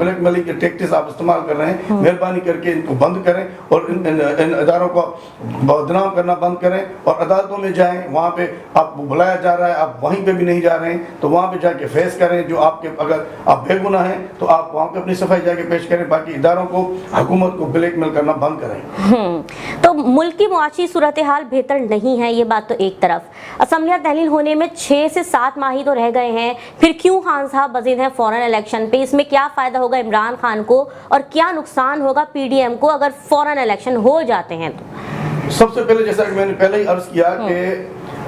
Black mailing کے ٹیکٹس آپ استعمال کر رہے ہیں، مہربانی کر کے ان کو بند کریں اور ان اداروں کو بدنام کرنا بند کریں اور عدالتوں میں جائیں، وہاں پہ آپ کو بلایا جا رہا ہے، آپ وہیں پہ بھی نہیں جا رہے ہیں تو وہاں پہ جا کے فیس کریں، جو آپ کے اگر آپ بے گناہ ہیں تو آپ وہاں پہ اپنی صفائی جا کے پیش کریں، باقی اداروں کو حکومت کو بلیک میل کرنا بند کریں۔ تو ملک کی معاشی صورتحال بہتر نہیں ہے، یہ بات تو ایک طرف، اسمبلیاں تحلیل ہونے میں 6 سے 7 ماہ ہی تو رہ گئے ہیں، پھر کیوں خان صاحب مزید ہیں فوراً الیکشن پہ؟ اس میں کیا فائدہ ہوگا عمران خان کو اور کیا نقصان ہوگا پی ڈی ایم کو اگر فوراً الیکشن ہو جاتے ہیں تو؟ سب سے پہلے جیسا کہ میں نے پہلے ہی عرض کیا کہ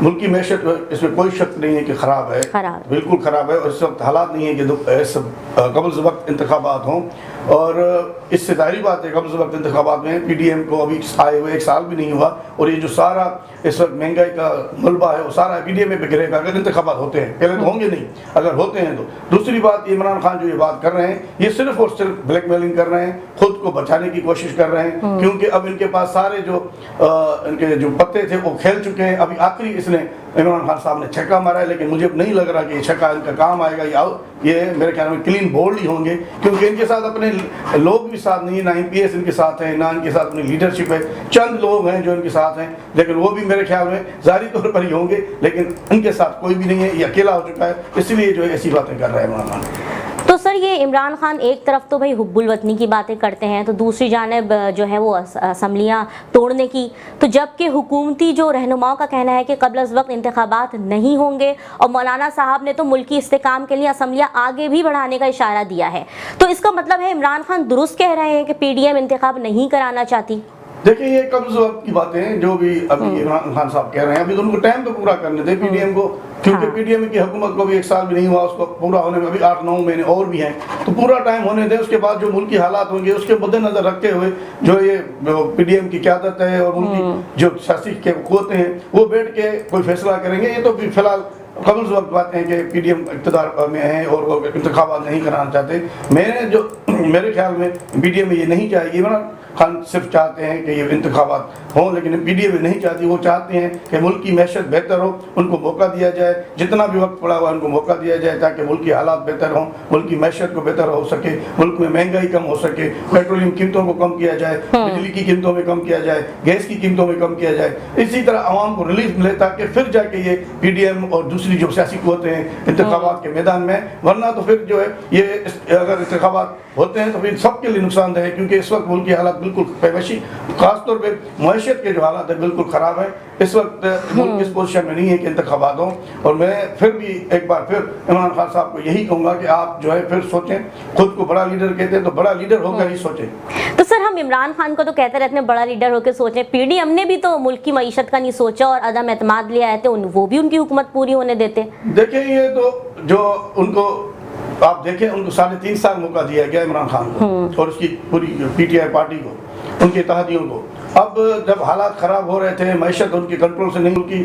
ملکی معیشت اس میں کوئی شک نہیں ہے کہ خراب ہے، بالکل خراب ہے، اور اس وقت حالات نہیں ہے کہ قبل وقت انتخابات ہوں، اور اس سے ظاہری بات ہے قبل وقت انتخابات میں پی ڈی ایم کو ابھی آئے ہوئے 1 سال بھی نہیں ہوا، اور یہ جو سارا اس وقت مہنگائی کا ملبہ ہے وہ سارا پی ڈی ایم پہ گرے گا اگر انتخابات ہوتے ہیں، پہلے تو ہوں گے نہیں، اگر ہوتے ہیں تو۔ دوسری بات، عمران خان جو یہ بات کر رہے ہیں یہ صرف اور صرف بلیک میلنگ کر رہے ہیں، خود کو بچانے کی کوشش کر رہے ہیں، کیونکہ اب ان کے پاس سارے ان کے جو پتے تھے وہ کھیل چکے ہیں۔ ابھی آخری اس نے عمران خان صاحب نے چھکا مارا ہے، لیکن مجھے نہیں لگ رہا کہ یہ چھکا ان کا کام آئے گا، یہ میرے خیال میں کلین بولڈ ہی ہوں گے، کیونکہ ان کے ساتھ اپنے لوگ بھی ساتھ نہیں ہیں، نہ ایم پی ایس ان کے ساتھ ہیں، نہ ان کے ساتھ اپنی لیڈرشپ ہے، چند لوگ ہیں جو ان کے ساتھ ہیں، لیکن وہ بھی میرے خیال میں ظاہری طور پر ہی ہوں گے، لیکن ان کے ساتھ کوئی بھی نہیں ہے، یہ اکیلا ہو چکا ہے، اس لیے جو ہے ایسی باتیں کر رہا ہے عمران خان۔ تو سر یہ عمران خان ایک طرف تو بھائی حب الوطنی کی باتیں کرتے ہیں، تو دوسری جانب جو ہے وہ اسمبلیاں توڑنے کی، تو جبکہ حکومتی جو رہنماؤں کا کہنا ہے کہ قبل از وقت انتخابات نہیں ہوں گے، اور مولانا صاحب نے تو ملکی استحکام کے لیے اسمبلیاں آگے بھی بڑھانے کا اشارہ دیا ہے، تو اس کا مطلب ہے عمران خان درست کہہ رہے ہیں کہ پی ڈی ایم انتخاب نہیں کرانا چاہتی؟ دیکھیں یہ قبض وقت کی باتیں ہیں جو بھی ابھی عمران خان صاحب کہہ رہے ہیں، ابھی تو ان کو ٹائم تو پورا کرنے دیں پی ڈی ایم کو، کیونکہ پی ڈی ایم کی حکومت کو بھی 1 سال بھی نہیں ہوا، اس کو پورا ہونے میں ابھی 8-9 مہینے اور بھی ہیں، تو پورا ٹائم ہونے دیں، اس کے بعد جو ملکی حالات ہوں گے اس کے مد نظر رکھتے ہوئے جو یہ پی ڈی ایم کی قیادت ہے اور ان کی جو سیاسی قوتیں ہیں وہ بیٹھ کے کوئی فیصلہ کریں گے۔ یہ تو فی الحال قبل وقت باتیں ہیں کہ پی ڈی ایم اقتدار میں ہیں اور وہ انتخابات نہیں کرانا چاہتے۔ میرے خیال میں پی ڈی ایم میں یہ نہیں چاہیے، عمران خان صرف چاہتے ہیں کہ یہ انتخابات ہوں، لیکن پی ڈی ایم نہیں چاہتی، وہ چاہتے ہیں کہ ملک کی معیشت بہتر ہو، ان کو موقع دیا جائے، جتنا بھی وقت پڑا ہوا ان کو موقع دیا جائے تاکہ ملک کی حالات بہتر ہوں، ملک کی معیشت کو بہتر ہو سکے، ملک میں مہنگائی کم ہو سکے، پیٹرولیم قیمتوں کو کم کیا جائے، بجلی کی قیمتوں میں کم کیا جائے، گیس کی قیمتوں میں کم کیا جائے، اسی طرح عوام کو ریلیف ملے تاکہ پھر جا کے یہ پی ڈی ایم اور دوسری جو سیاسی قوتیں ہیں انتخابات کے میدان میں، ورنہ تو پھر جو ہے یہ اگر انتخابات ہوتے ہیں تو پھر سب کے لیے نقصان دہ ہے، کیونکہ اس وقت ملک کی حالات بالکل پیوشی، خاص طور پہ معیشت کے جو حالات ہیں بالکل خراب ہے، اس وقت ملک اس پوزیشن میں نہیں ہے کہ انتخابات ہوں۔ اور میں پھر بھی ایک بار پھر عمران خان صاحب کو یہی کہوں گا کہ آپ جو ہے پھر سوچیں، خود کو بڑا لیڈر کہتے ہیں تو بڑا لیڈر ہو کر ہی سوچیں۔ تو سر ہم عمران خان کو تو کہتے رہتے ہیں بڑا لیڈر ہو کے سوچیں، پی ڈی ایم نے بھی تو ملک کی معیشت کا نہیں سوچا اور عدم اعتماد لے آئے تھے، وہ بھی ان کی حکومت پوری ہونے دیتے۔ دیکھیں یہ تو جو ان کو آپ دیکھیں ان کو 3.5 سال موقع دیا گیا عمران خان کو اور اس کی پوری پی ٹی آئی پارٹی کو، ان کے اتحادیوں کو۔ اب جب حالات خراب ہو رہے تھے، معیشت ان کے کنٹرول سے نہیں، ان کی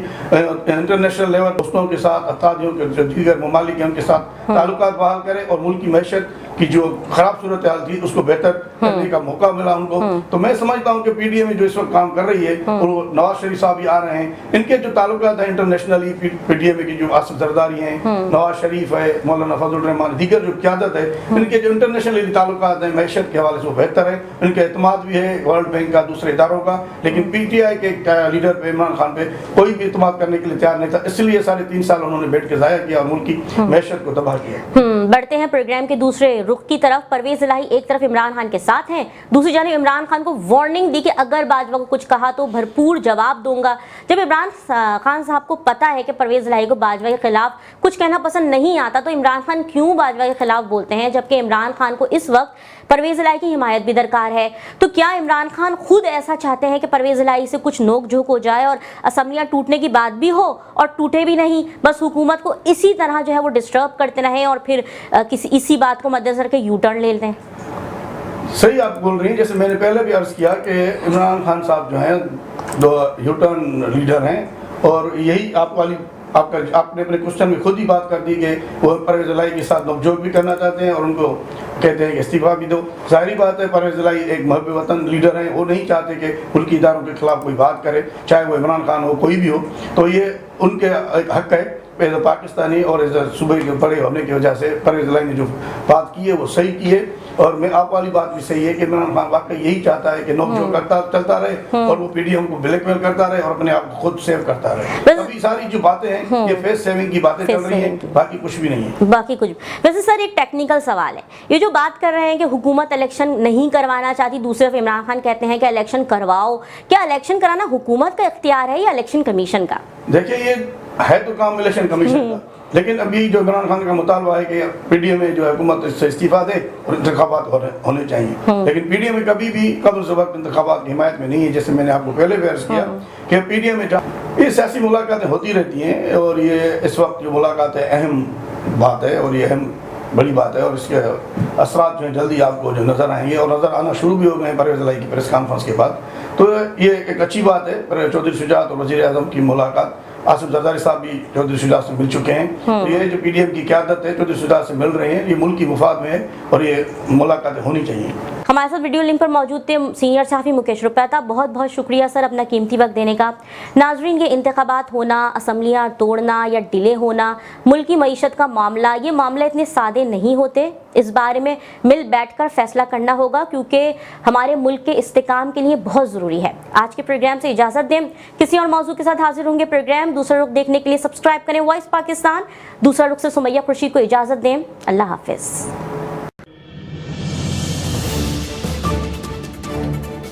انٹرنیشنل لیول دوستوں کے ساتھ، اتحادیوں کے جو دیگر ممالک ہیں ان کے ساتھ تعلقات بحال کرے اور ملک کی معیشت کی جو خراب صورتحال تھی اس کو بہتر کرنے کا موقع ملا ان کو، تو میں سمجھتا ہوں کہ پی ڈی ایم جو اس وقت کام کر رہی ہے اور وہ نواز شریف صاحب بھی آ رہے ہیں، ان کے جو تعلقات ہیں انٹرنیشنلی، پی ڈی ایم کی جو آصف زرداری ہیں، نواز شریف ہے، مولانا فضل الرحمان، دیگر جو قیادت ہے، ان کے جو انٹرنیشنلی تعلقات ہیں معیشت کے حوالے سے وہ بہتر ہے، ان کا اعتماد بھی ہے ورلڈ بینک کا، دوسرے اداروں کا، لیکن پی ٹی آئی کے لیڈر پہ عمران خان پہ کوئی بھی اعتماد کرنے کے لیے تیار نہیں تھا، اس لیے 3.5 سال انہوں نے بیٹھ کے ضائع کیا اور ملک کی معیشت کو تباہ کیا۔ بڑھتے ہیں پروگرام کے دوسرے رخ کی طرف۔ پرویز الہی ایک طرف عمران خان کے ساتھ ہیں، دوسری جانب عمران خان کو وارننگ دی کہ اگر باجوہ کو کچھ کہا تو بھرپور جواب دوں گا۔ جب عمران خان صاحب کو پتا ہے کہ پرویز الہی کو باجوہ کے خلاف کچھ کہنا پسند نہیں آتا، تو عمران خان کیوں باجوہ کے خلاف بولتے ہیں، جبکہ عمران خان کو اس وقت پرویز الہی کی حمایت بھی درکار ہے؟ تو کیا عمران خان خود ایسا چاہتے ہیں کہ پرویز الہی سے کچھ نوک جھوک ہو جائے اور اسمبلیاں ٹوٹنے کی بات بھی ہو اور ٹوٹے بھی نہیں، بس حکومت کو اسی طرح جو ہے وہ ڈسٹرب کرتے رہیں اور پھر اسی بات کو مد نظر کے یو ٹرن لے لیں؟ صحیح آپ بول رہی ہیں، جیسے میں نے پہلے بھی عرض کیا کہ عمران خان صاحب جو ہیں یو ٹرن لیڈر ہیں، اور یہی آپ نے اپنے کوشچن میں خود ہی بات کر دی کہ وہ پرویز الہی کے ساتھ نوک جھوک بھی کرنا چاہتے ہیں اور ان کو کہتے ہیں کہ استعفیٰ بھی دو۔ ظاہری بات ہے پرویز الہی ایک محب وطن لیڈر ہیں، وہ نہیں چاہتے کہ ملکی اداروں کے خلاف کوئی بات کرے، چاہے وہ عمران خان ہو کوئی بھی ہو، تو یہ ان کے حق ہے ایز اے پاکستانی اور ایز اے صوبے کے بڑے ہونے کی وجہ سے پرویز الہی نے جو بات کی ہے وہ صحیح کی ہے۔ اور میں آپ والی بات بھی صحیح ہے کہ عمران خان واقعی یہی چاہتا ہے کہ نوک جھوک کرتا چلتا رہے اور وہ پی ڈی ایم کو بلیک میل کرتا رہے اور اپنے آپ کو خود سیو کرتا رہے. ابھی ساری جو باتیں ہیں یہ فیس سیونگ کی باتیں چل رہی ہیں, باقی کچھ بھی نہیں ہے. باقی کچھ. ویسے سر ایک ٹیکنیکل سوال ہے, یہ جو بات کر رہے ہیں کہ حکومت الیکشن نہیں کروانا چاہتی, دوسری طرف عمران خان کہتے ہیں کہ الیکشن کرواؤ, کیا الیکشن کرانا حکومت کا اختیار ہے یا الیکشن کمیشن کا؟ دیکھیے یہ ہے تو کام الیکشن کمیشن کا, لیکن ابھی جو عمران خان کا مطالبہ ہے کہ پی ڈی ایم میں جو حکومت سے استعفیٰ دے اور انتخابات ہونے چاہیے, لیکن پی ڈی ایم میں کبھی بھی قبل از وقت انتخابات کی حمایت میں نہیں ہے. جیسے میں نے آپ کو پہلے بھی عرض کیا کہ پی ڈی ایم میں یہ سیاسی ملاقاتیں ہوتی رہتی ہیں اور یہ اس وقت جو ملاقاتیں اہم بات ہے اور یہ اہم بڑی بات ہے, اور اس کے اثرات جو ہیں جلدی آپ کو جو نظر آئیں گے اور نظر آنا شروع بھی ہو گئے ہیں پرویز الہی کی پریس کانفرنس کے بعد. تو یہ ایک اچھی بات ہے. چودھری شجاعت اور وزیر اعظم کی ملاقات, آصف زرداری صاحب بھی چودھری شجاعت سے مل چکے ہیں. یہ جو پی ڈی ایم کی قیادت ہے چودھری شجاعت سے مل رہے ہیں, یہ ملک کی مفاد میں ہے اور یہ ملاقاتیں ہونی چاہیے. ہمارے ساتھ ویڈیو لنک پر موجود تھے سینئر صحافی مکیش روپیتا. بہت بہت شکریہ سر اپنا قیمتی وقت دینے کا. ناظرین, یہ انتخابات ہونا, اسمبلیاں توڑنا یا ڈیلے ہونا, ملک کی معیشت کا معاملہ, یہ معاملہ اتنے سادے نہیں ہوتے. اس بارے میں مل بیٹھ کر فیصلہ کرنا ہوگا کیونکہ ہمارے ملک کے استحکام کے لیے بہت ضروری ہے. آج کے پروگرام سے اجازت دیں, کسی اور موضوع کے ساتھ حاضر ہوں گے. پروگرام دوسرا رخ دیکھنے کے لیے سبسکرائب کریں وائس پاکستان. دوسرا رخ سے سمیہ خورشید کو اجازت دیں. اللہ حافظ.